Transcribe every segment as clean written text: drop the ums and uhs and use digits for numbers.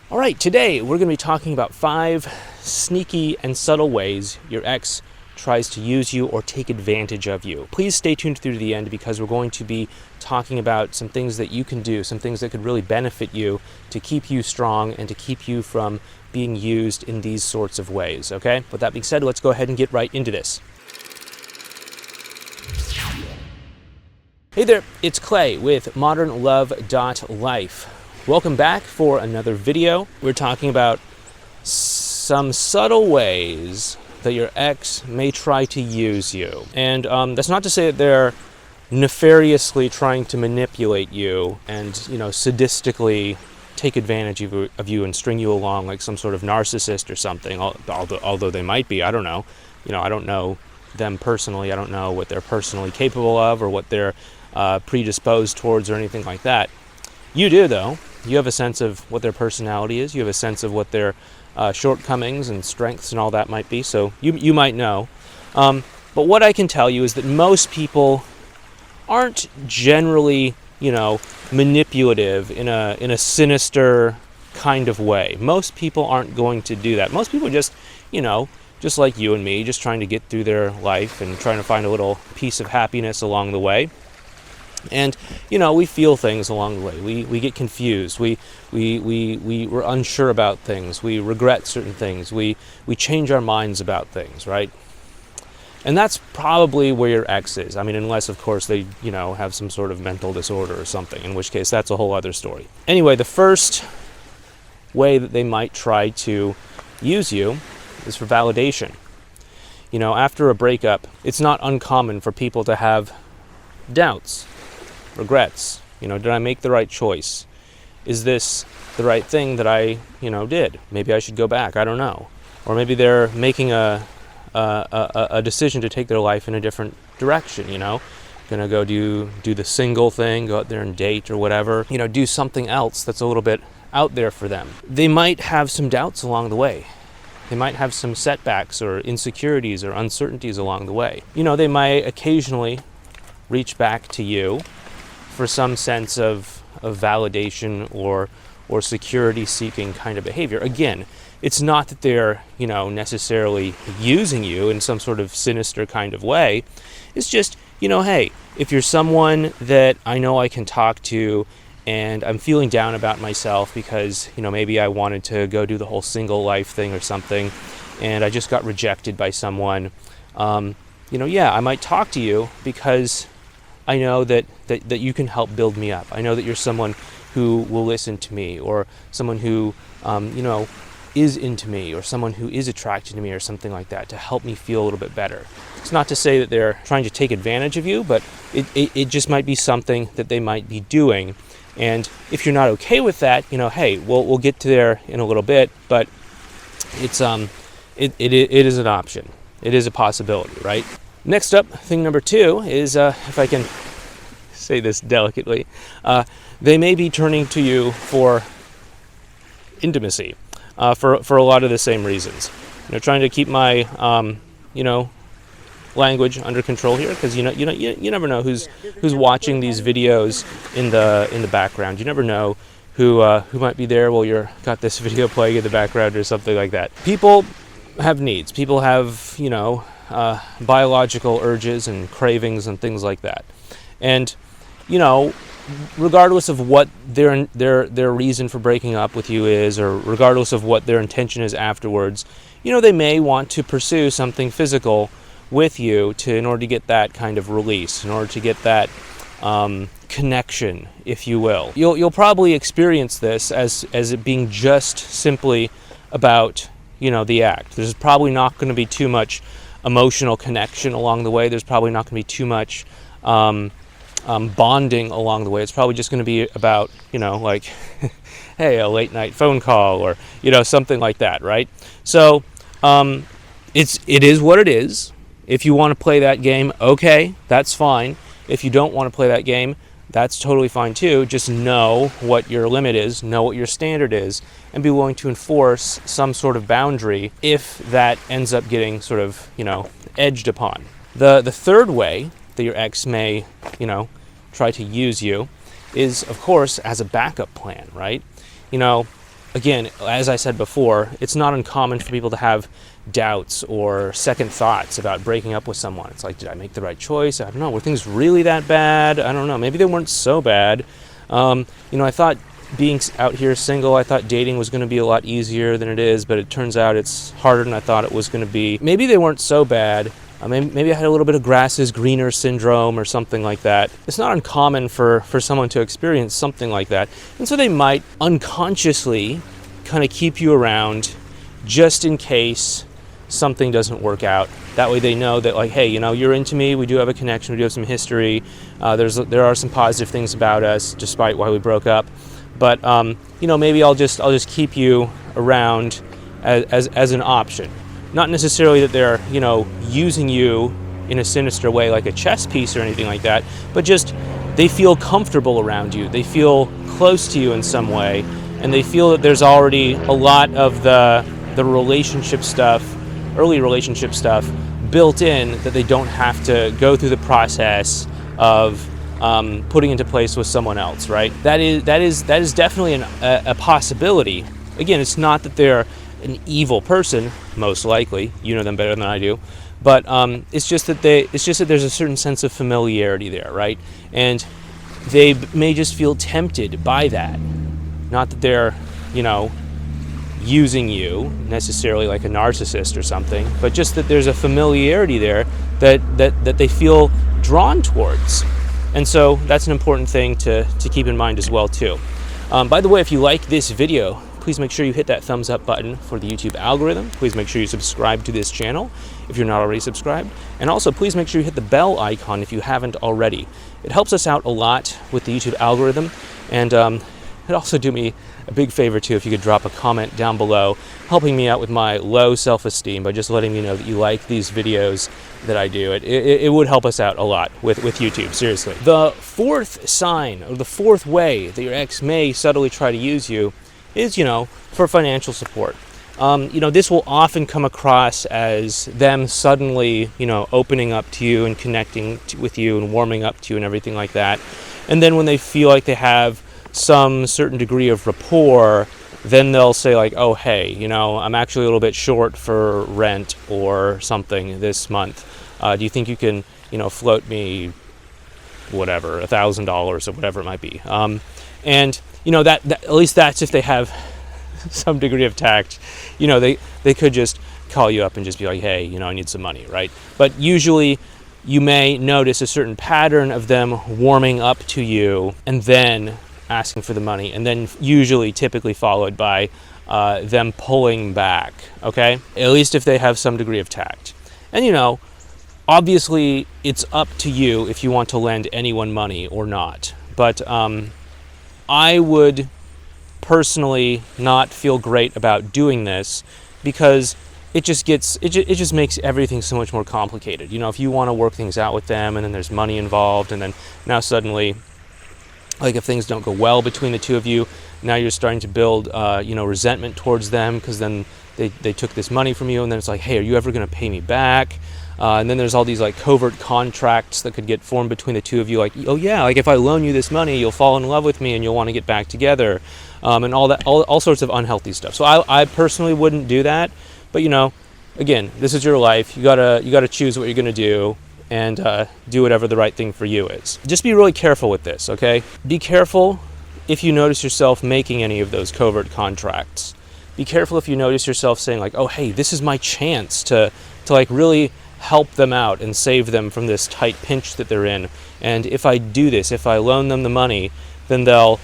All right, today we're going to be talking about 5 sneaky and subtle ways your ex tries to use you or take advantage of you. Please stay tuned through to the end because we're going to be talking about some things that you can do, some things that could really benefit you to keep you strong and to keep you from being used in these sorts of ways, okay? With that being said, let's go ahead and get right into this. Hey there, it's Clay with modernlove.life. Welcome back for another video. We're talking about some subtle ways that your ex may try to use you. And that's not to say that they're nefariously trying to manipulate you and, sadistically take advantage of you and string you along like some sort of narcissist or something, although they might be. I don't know. I don't know them personally. I don't know what they're personally capable of or what they're predisposed towards or anything like that. You do, though. You have a sense of what their personality is. You have a sense of what their shortcomings and strengths and all that might be. So you might know. But what I can tell you is that most people aren't generally, manipulative in a sinister kind of way. Most people aren't going to do that. Most people just, just like you and me, just trying to get through their life and trying to find a little piece of happiness along the way. And, we feel things along the way. We get confused. We're unsure about things. We regret certain things. We change our minds about things, right? And that's probably where your ex is. I mean, unless, of course, they, have some sort of mental disorder or something, in which case that's a whole other story. Anyway, the first way that they might try to use you is for validation. After a breakup, it's not uncommon for people to have doubts. Regrets. Did I make the right choice? Is this the right thing that I, did? Maybe I should go back. I don't know. Or maybe they're making a decision to take their life in a different direction. Gonna go do the single thing, go out there and date or whatever. Do something else that's a little bit out there for them. They might have some doubts along the way. They might have some setbacks or insecurities or uncertainties along the way. They might occasionally reach back to you for some sense of validation or security-seeking kind of behavior. Again, it's not that they're, necessarily using you in some sort of sinister kind of way. It's just, hey, if you're someone that I know I can talk to and I'm feeling down about myself because, maybe I wanted to go do the whole single life thing or something and I just got rejected by someone, I might talk to you because I know that you can help build me up. I know that you're someone who will listen to me or someone who, is into me or someone who is attracted to me or something like that to help me feel a little bit better. It's not to say that they're trying to take advantage of you, but it just might be something that they might be doing. And if you're not okay with that, hey, we'll get to there in a little bit, but it's it is an option. It is a possibility, right? Next up, thing number 2 is, if I can say this delicately, they may be turning to you for intimacy, for a lot of the same reasons. Trying to keep my, language under control here, because you never know who's watching these videos in the background. You never know who might be there while you're got this video playing in the background or something like that. People have needs. People have, biological urges and cravings and things like that. And, regardless of what their reason for breaking up with you is, or regardless of what their intention is afterwards, they may want to pursue something physical with you in order to get that kind of release, in order to get that connection, if you will. You'll probably experience this as it being just simply about, the act. There's probably not going to be too much emotional connection along the way. There's probably not going to be too much bonding along the way. It's probably just going to be about, like, hey, a late night phone call or, something like that, right? So it is what it is. If you want to play that game, okay, that's fine. If you don't want to play that game, that's totally fine too. Just know what your limit is, know what your standard is, and be willing to enforce some sort of boundary if that ends up getting sort of, edged upon. The third way that your ex may, try to use you is, of course, as a backup plan, right? again, as I said before, it's not uncommon for people to have doubts or second thoughts about breaking up with someone. It's like, did I make the right choice? I don't know. Were things really that bad? I don't know. Maybe they weren't so bad. I thought being out here single, I thought dating was going to be a lot easier than it is, but it turns out it's harder than I thought it was going to be. Maybe they weren't so bad. Maybe I had a little bit of grass is greener syndrome or something like that. It's not uncommon for someone to experience something like that. And so they might unconsciously kind of keep you around just in case something doesn't work out. That way they know that, like, hey, you're into me, we do have a connection, we do have some history, there are some positive things about us despite why we broke up. But maybe I'll just keep you around as an option. Not necessarily that they're using you in a sinister way like a chess piece or anything like that, but just they feel comfortable around you. They feel close to you in some way, and they feel that there's already a lot of the relationship stuff, early relationship stuff, built in, that they don't have to go through the process of putting into place with someone else, right? That is definitely a possibility. Again, it's not that they're an evil person, most likely. You know them better than I do, but it's just that there's a certain sense of familiarity there, right? And they may just feel tempted by that. Not that they're, using you necessarily like a narcissist or something, but just that there's a familiarity there that they feel drawn towards. And so that's an important thing to keep in mind as well too. By the way, if you like this video, please make sure you hit that thumbs up button for the YouTube algorithm. Please make sure you subscribe to this channel if you're not already subscribed. And also please make sure you hit the bell icon if you haven't already. It helps us out a lot with the YouTube algorithm, and it'd also do me a big favor too if you could drop a comment down below, helping me out with my low self-esteem by just letting me know that you like these videos that I do. It would help us out a lot with YouTube, seriously. The fourth sign, or the fourth way that your ex may subtly try to use you is, for financial support. This will often come across as them suddenly, opening up to you and connecting with you and warming up to you and everything like that. And then when they feel like they have some certain degree of rapport, then they'll say like, oh, hey, I'm actually a little bit short for rent or something this month. Do you think you can, float me whatever, $1,000 or whatever it might be? And that at least that's if they have some degree of tact. They could just call you up and just be like, hey, I need some money, right? But usually you may notice a certain pattern of them warming up to you and then asking for the money, and then usually typically followed by them pulling back, okay? At least if they have some degree of tact. And obviously it's up to you if you want to lend anyone money or not. But I would personally not feel great about doing this, because it just makes everything so much more complicated. If you want to work things out with them and then there's money involved, and then now suddenly, like if things don't go well between the two of you, now you're starting to build resentment towards them because then they took this money from you, and then it's like, hey, are you ever going to pay me back? And then there's all these like covert contracts that could get formed between the two of you, like, oh yeah, like if I loan you this money, you'll fall in love with me and you'll want to get back together, and all sorts of unhealthy stuff. So I personally wouldn't do that. But again, this is your life. You gotta choose what you're gonna do, and do whatever the right thing for you is. Just be really careful with this, okay? Be careful if you notice yourself making any of those covert contracts. Be careful if you notice yourself saying like, oh hey, this is my chance to like really help them out and save them from this tight pinch that they're in. And if I do this, if I loan them the money, then they'll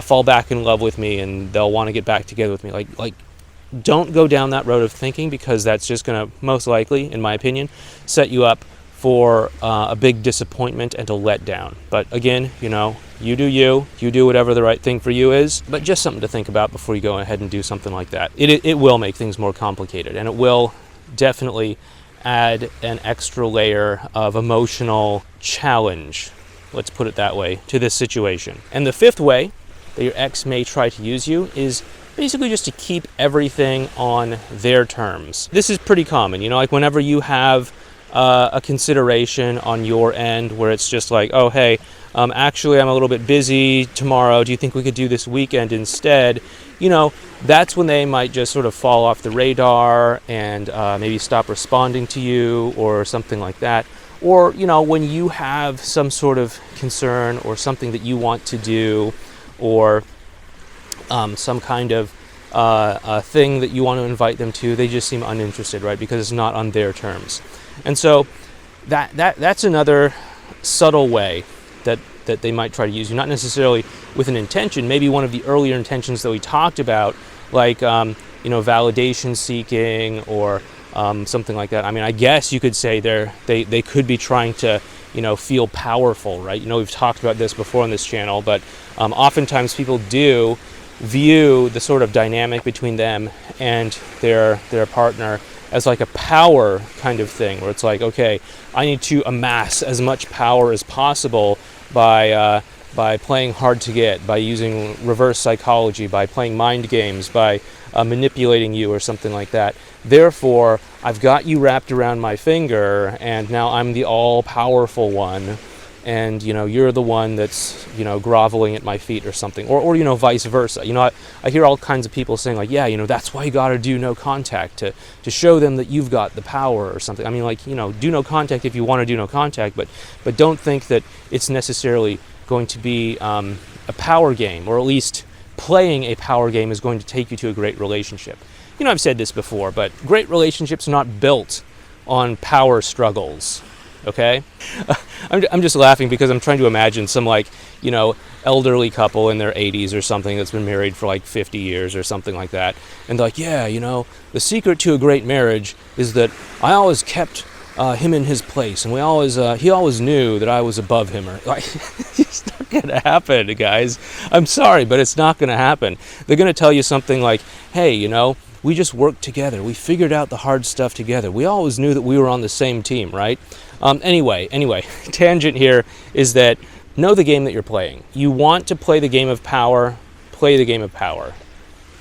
fall back in love with me and they'll want to get back together with me. Like don't go down that road of thinking, because that's just going to most likely, in my opinion, set you up for a big disappointment and a letdown. But again, you do you do whatever the right thing for you is, but just something to think about before you go ahead and do something like that. It will make things more complicated, and it will definitely add an extra layer of emotional challenge, let's put it that way, to this situation. And the fifth way that your ex may try to use you is basically just to keep everything on their terms. This is pretty common, like whenever you have a consideration on your end where it's just like, oh hey, actually I'm a little bit busy tomorrow, do you think we could do this weekend instead? that's when they might just sort of fall off the radar and maybe stop responding to you or something like that. Or, when you have some sort of concern or something that you want to do, or some kind of thing that you want to invite them to, they just seem uninterested, right? Because it's not on their terms. And so that's another subtle way that they might try to use you, not necessarily with an intention. Maybe one of the earlier intentions that we talked about, like validation seeking or something like that. I mean, I guess you could say they could be trying to feel powerful, right? We've talked about this before on this channel, but oftentimes people do view the sort of dynamic between them and their partner as like a power kind of thing, where it's like, okay, I need to amass as much power as possible by playing hard to get, by using reverse psychology, by playing mind games, by manipulating you or something like that. Therefore, I've got you wrapped around my finger, and now I'm the all-powerful one, and you're the one that's groveling at my feet or something, or vice versa. I hear all kinds of people saying like, yeah, that's why you got to do no contact to show them that you've got the power or something. I mean, like, do no contact if you want to do no contact, but don't think that it's necessarily going to be a power game, or at least playing a power game is going to take you to a great relationship. I've said this before, but great relationships are not built on power struggles. Okay? I'm just laughing because I'm trying to imagine some elderly couple in their 80s or something that's been married for 50 years or something like that. And they're like, yeah, the secret to a great marriage is that I always kept him in his place, and he always knew that I was above him. Or it's not going to happen, guys. I'm sorry, but it's not going to happen. They're going to tell you something like, hey, we just worked together. We figured out the hard stuff together. We always knew that we were on the same team, right? Anyway, tangent here is that know the game that you're playing. You want to play the game of power, play the game of power.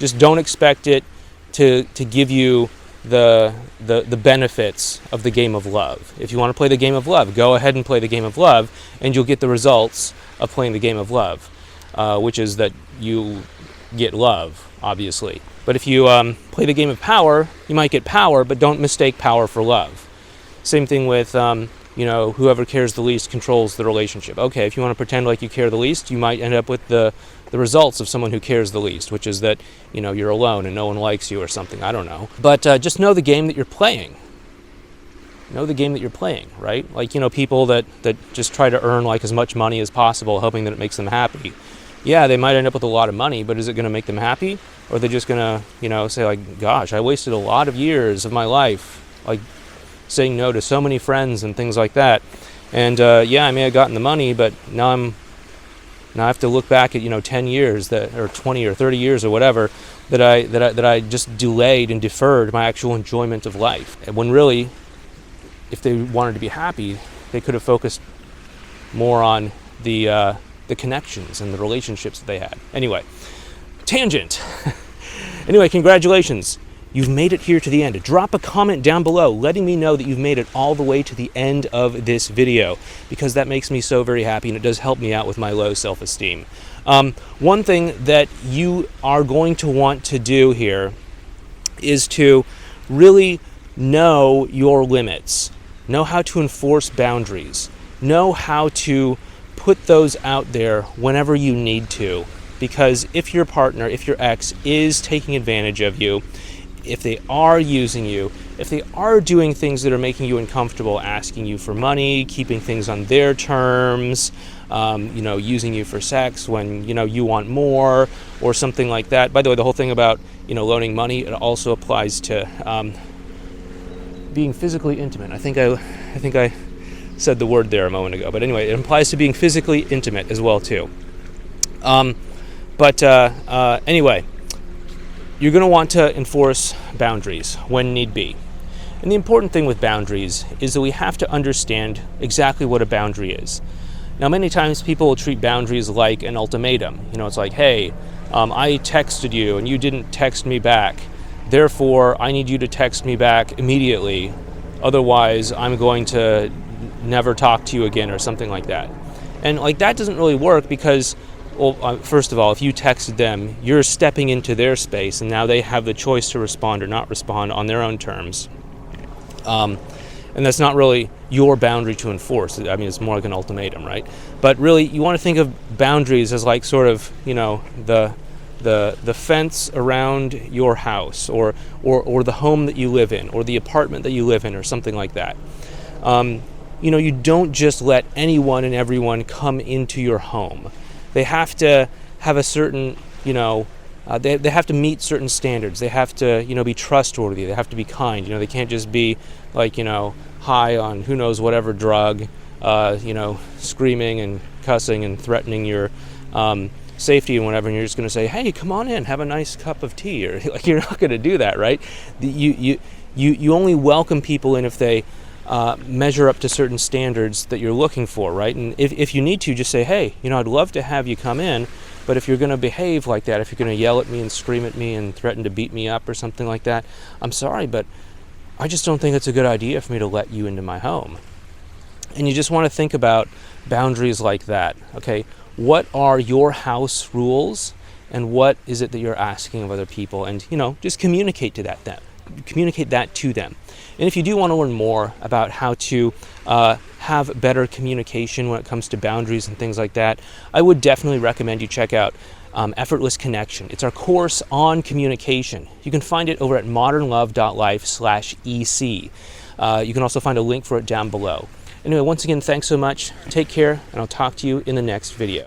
Just don't expect it to give you the benefits of the game of love. If you want to play the game of love, go ahead and play the game of love, and you'll get the results of playing the game of love, which is that you get love, obviously. But if you play the game of power, you might get power, but don't mistake power for love. Same thing with, whoever cares the least controls the relationship. Okay, if you want to pretend like you care the least, you might end up with the results of someone who cares the least, which is that, you're alone and no one likes you or something. I don't know. But just know the game that you're playing. Know the game that you're playing, right? People that just try to earn as much money as possible, hoping that it makes them happy. Yeah, they might end up with a lot of money, but is it going to make them happy? Or are they just going to, say gosh, I wasted a lot of years of my life, saying no to so many friends and things like that. And yeah, I may have gotten the money, but now I have to look back at 10 years or 20 or 30 years or whatever that I just delayed and deferred my actual enjoyment of life. And when really, if they wanted to be happy, they could have focused more on the connections and the relationships that they had. Anyway, tangent. Anyway, congratulations. You've made it here to the end. Drop a comment down below letting me know that you've made it all the way to the end of this video, because that makes me so very happy, and it does help me out with my low self-esteem. One thing that you are going to want to do here is to really know your limits. Know how to enforce boundaries. Know how to put those out there whenever you need to. Because if your partner, if your ex is taking advantage of you, if they are using you, if they are doing things that are making you uncomfortable, asking you for money, keeping things on their terms, using you for sex when, you want more or something like that. By the way, the whole thing about, loaning money, it also applies to being physically intimate. I think I said the word there a moment ago, but anyway, it applies to being physically intimate as well too. Anyway, you're going to want to enforce boundaries when need be. And the important thing with boundaries is that we have to understand exactly what a boundary is. Now, many times people will treat boundaries like an ultimatum. It's like, hey, I texted you and you didn't text me back. Therefore, I need you to text me back immediately. Otherwise, I'm going to never talk to you again or something like that. And that doesn't really work because well, first of all, if you texted them, you're stepping into their space, and now they have the choice to respond or not respond on their own terms. And that's not really your boundary to enforce. I mean, it's more like an ultimatum, right? But really, you want to think of boundaries as like sort of, you know, the fence around your house, or the home that you live in, or the apartment that you live in, or something like that. You know, you don't just let anyone and everyone come into your home. They have to have a certain, you know, they have to meet certain standards. They have to, you know, be trustworthy. They have to be kind. You know, they can't just be like, you know, high on who knows whatever drug, you know, screaming and cussing and threatening your safety and whatever, and you're just going to say, hey, come on in, have a nice cup of tea, or like, you're not going to do that, right? You only welcome people in if they measure up to certain standards that you're looking for, right? And if you need to, just say, hey, you know, I'd love to have you come in, but if you're going to behave like that, if you're going to yell at me and scream at me and threaten to beat me up or something like that, I'm sorry, but I just don't think it's a good idea for me to let you into my home. And you just want to think about boundaries like that, okay? What are your house rules, and what is it that you're asking of other people? And, you know, just communicate that to them. And if you do want to learn more about how to have better communication when it comes to boundaries and things like that, I would definitely recommend you check out Effortless Connection. It's our course on communication. You can find it over at modernlove.life/EC. You can also find a link for it down below. Anyway, once again, thanks so much. Take care, and I'll talk to you in the next video.